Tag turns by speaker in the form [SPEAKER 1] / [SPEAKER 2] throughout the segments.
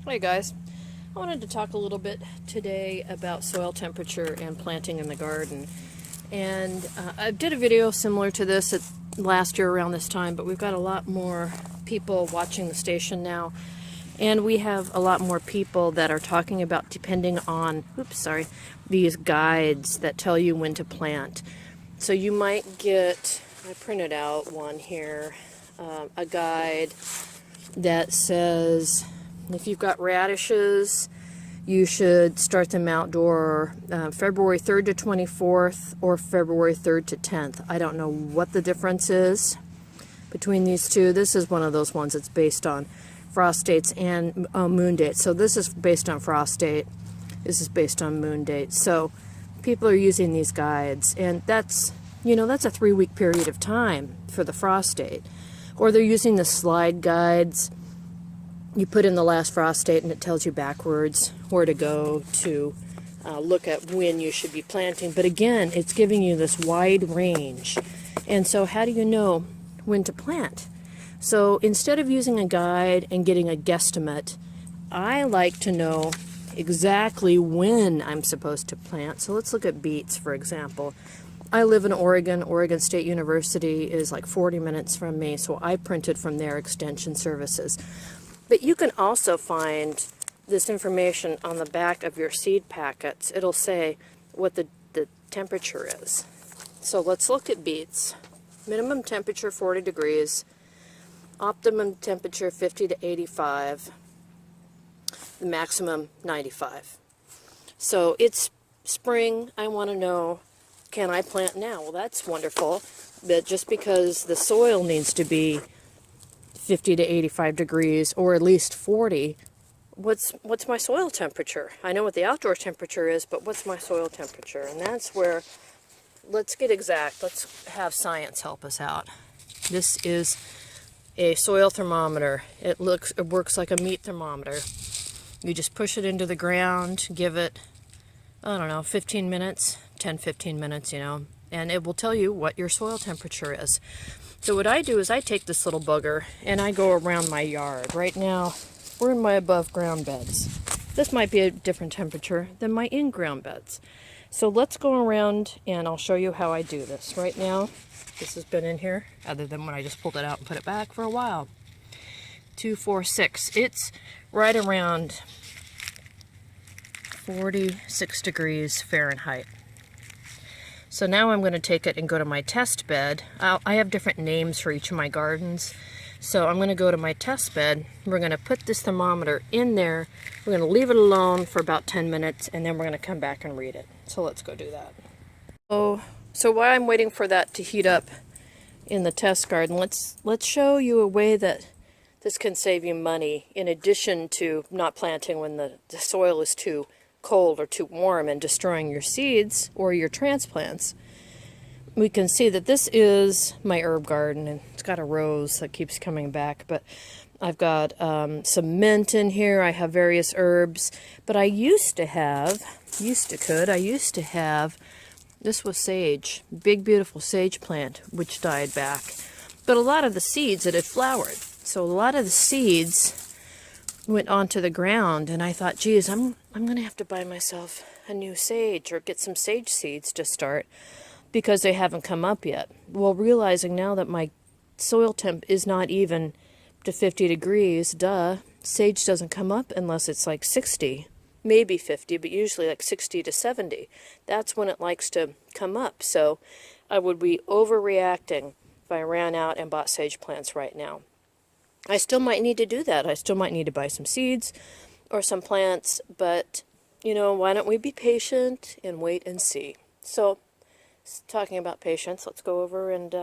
[SPEAKER 1] Hi guys, I wanted to talk a little bit today about soil temperature and planting in the garden. And I did a video similar to this last year around this time, but we've got a lot more people watching the station now. And we have a lot more people that are talking about depending on, these guides that tell you when to plant. So you might get, I printed out one here, a guide that says if you've got radishes, you should start them outdoor February 3rd to 24th or February 3rd to 10th. I don't know what the difference is between these two. This is one of those ones that's based on frost dates and moon dates. So this is based on frost date. This is based on moon date. So people are using these guides, and that's, that's a 3-week period of time for the frost date. Or they're using the slide guides. You put in the last frost date and it tells you backwards where to go to look at when you should be planting. But again, it's giving you this wide range. And so how do you know when to plant? So instead of using a guide and getting a guesstimate, I like to know exactly when I'm supposed to plant. So let's look at beets, for example. I live in Oregon. Oregon State University is like 40 minutes from me, so I printed from their extension services. But you can also find this information on the back of your seed packets. It'll say what the temperature is. So let's look at beets. Minimum temperature 40 degrees, optimum temperature 50 to 85, the maximum 95. So it's spring. I want to know, can I plant now? Well, that's wonderful, but just because the soil needs to be 50 to 85 degrees, or at least 40, what's my soil temperature? I know what the outdoor temperature is, but what's my soil temperature? And that's where, let's get exact. Let's have science help us out. This is a soil thermometer. It works like a meat thermometer. You just push it into the ground, give it, 15 minutes, 10-15 minutes, and it will tell you what your soil temperature is. So what I do is I take this little bugger and I go around my yard. Right now, we're in my above ground beds. This might be a different temperature than my in-ground beds. So let's go around and I'll show you how I do this. Right now, this has been in here, other than when I just pulled it out and put it back for a while. 246. It's right around 46 degrees Fahrenheit. So now I'm going to take it and go to my test bed. I have different names for each of my gardens. So I'm going to go to my test bed. We're going to put this thermometer in there. We're going to leave it alone for about 10 minutes, and then we're going to come back and read it. So let's go do that. So while I'm waiting for that to heat up in the test garden, let's show you a way that this can save you money, in addition to not planting when the soil is too cold or too warm and destroying your seeds or your transplants. We can see that this is my herb garden, and it's got a rose that keeps coming back, but I've got some mint in here. I have various herbs, but I used to have, this was sage, big beautiful sage plant, which died back. But a lot of the seeds, it had flowered. So a lot of the seeds went onto the ground, and I thought, geez, I'm going to have to buy myself a new sage or get some sage seeds to start, because they haven't come up yet. Well, realizing now that my soil temp is not even to 50 degrees, sage doesn't come up unless it's like 60, maybe 50, but usually like 60 to 70. That's when it likes to come up. So I would be overreacting if I ran out and bought sage plants right now. I still might need to do that. I still might need to buy some seeds or some plants, but, why don't we be patient and wait and see? So, talking about patience, let's go over and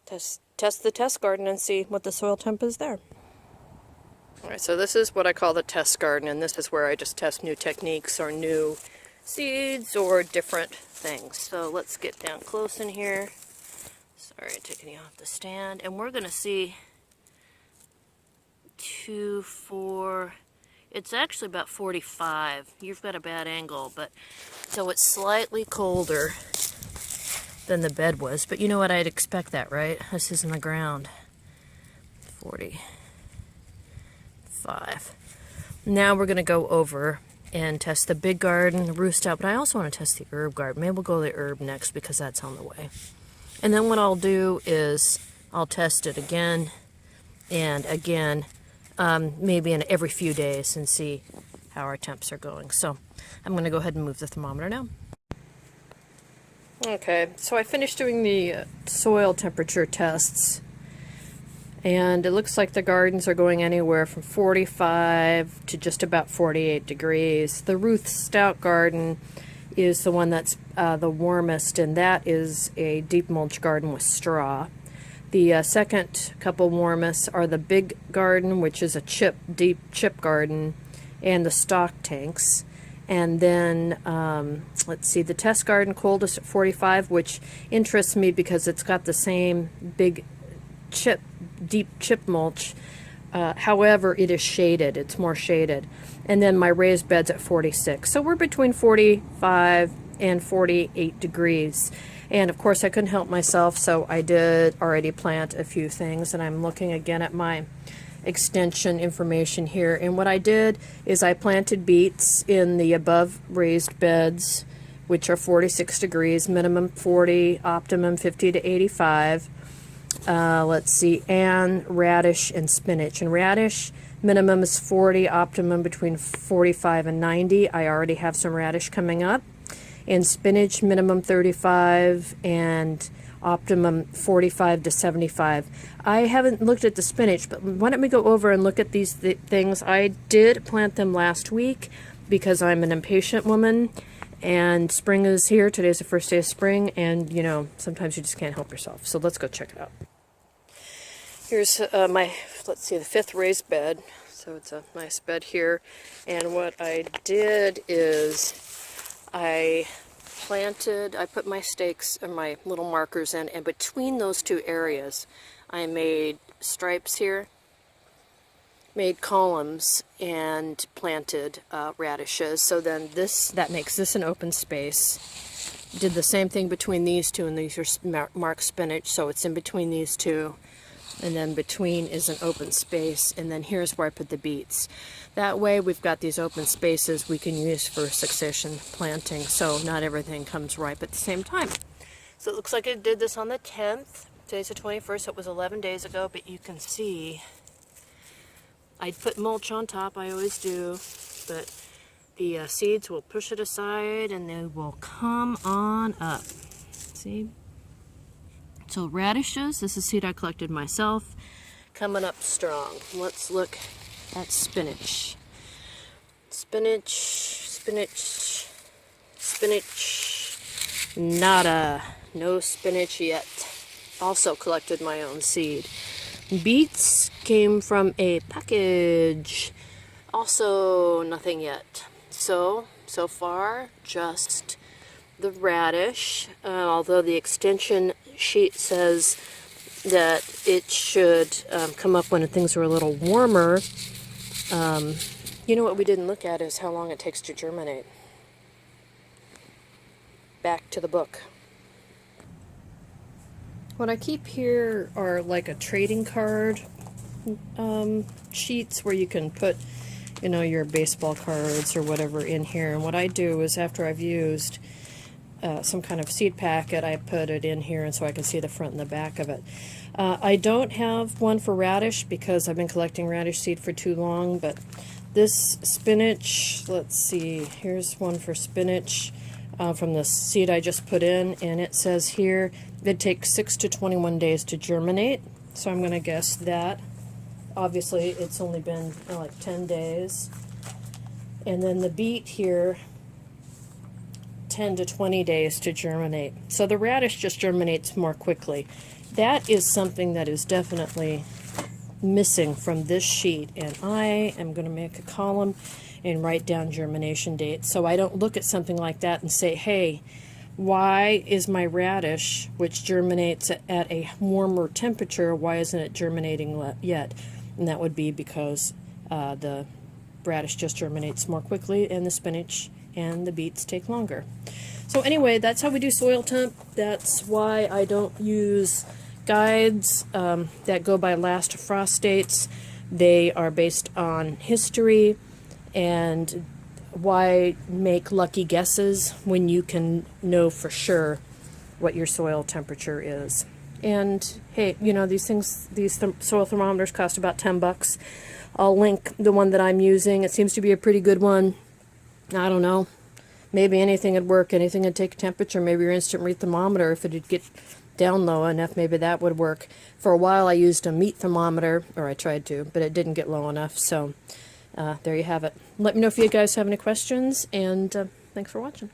[SPEAKER 1] test the test garden and see what the soil temp is there. Alright, so this is what I call the test garden, and this is where I just test new techniques or new seeds or different things. So let's get down close in here. Sorry, taking you off the stand, and we're going to see 4, it's actually about 45. You've got a bad angle, but so it's slightly colder than the bed was, but you know what, I'd expect that, right? This is in the ground. 45. Now we're going to go over and test the big garden, the root stout, but I also want to test the herb garden. Maybe we'll go to the herb next because that's on the way. And then what I'll do is I'll test it again and again, maybe in every few days, and see how our temps are going. So I'm going to go ahead and move the thermometer now. Okay, so I finished doing the soil temperature tests, and it looks like the gardens are going anywhere from 45 to just about 48 degrees. The Ruth Stout garden is the one that's the warmest, and that is a deep mulch garden with straw. The second couple warmest are the big garden, which is a deep chip garden, and the stock tanks. And then, let's see, the test garden coldest at 45, which interests me because it's got the same big deep chip mulch. However, it is shaded. It's more shaded. And then my raised bed's at 46. So we're between 45 and 48 degrees. And of course, I couldn't help myself, so I did already plant a few things. And I'm looking again at my extension information here, and what I did is I planted beets in the above raised beds, which are 46 degrees, minimum 40, optimum 50 to 85. Let's see, and radish and spinach. And radish minimum is 40, optimum between 45 and 90. I already have some radish coming up. And spinach minimum 35 and optimum 45 to 75. I haven't looked at the spinach, but why don't we go over and look at these things. I did plant them last week because I'm an impatient woman, and spring is here. Today's the first day of spring, and you know, sometimes you just can't help yourself. So let's go check it out. Here's let's see, the fifth raised bed. So it's a nice bed here, and what I did is I put my stakes and my little markers in, and between those two areas I made stripes here, made columns, and planted radishes. So then that makes this an open space. Did the same thing between these two, and these are marked spinach, so it's in between these two. And then between is an open space, and then here's where I put the beets. That way we've got these open spaces we can use for succession planting, so not everything comes ripe at the same time. So it looks like I did this on the 10th. Today's the 21st, so it was 11 days ago, but you can see I'd put mulch on top, I always do, but the seeds will push it aside and they will come on up. See? So radishes, this is seed I collected myself, coming up strong. Let's look at spinach. Spinach, spinach, spinach, nada. No spinach yet. Also collected my own seed. Beets came from a package. Also nothing yet. So far, just the radish, although the extension sheet says that it should come up when things are a little warmer. You know what we didn't look at is how long it takes to germinate. Back to the book. What I keep here are like a trading card sheets where you can put, you know, your baseball cards or whatever in here. And what I do is after I've used some kind of seed packet, I put it in here, and so I can see the front and the back of it. I don't have one for radish because I've been collecting radish seed for too long, but this spinach, let's see, here's one for spinach from the seed I just put in, and it says here it takes 6 to 21 days to germinate, so I'm going to guess that. Obviously it's only been like 10 days. And then the beet here, 10 to 20 days to germinate. So the radish just germinates more quickly. That is something that is definitely missing from this sheet, and I am going to make a column and write down germination date, so I don't look at something like that and say, hey, why is my radish, which germinates at a warmer temperature, why isn't it germinating yet? And that would be because the radish just germinates more quickly, and the spinach and the beets take longer. So anyway, that's how we do soil temp. That's why I don't use guides that go by last frost dates. They are based on history. And why make lucky guesses when you can know for sure what your soil temperature is? And hey, you know, these things, soil thermometers cost about $10. I'll link the one that I'm using. It seems to be a pretty good one. I don't know. Maybe anything would work. Anything would take a temperature. Maybe your instant read thermometer, if it would get down low enough, maybe that would work. For a while I used a meat thermometer, or I tried to, but it didn't get low enough. So there you have it. Let me know if you guys have any questions, and thanks for watching.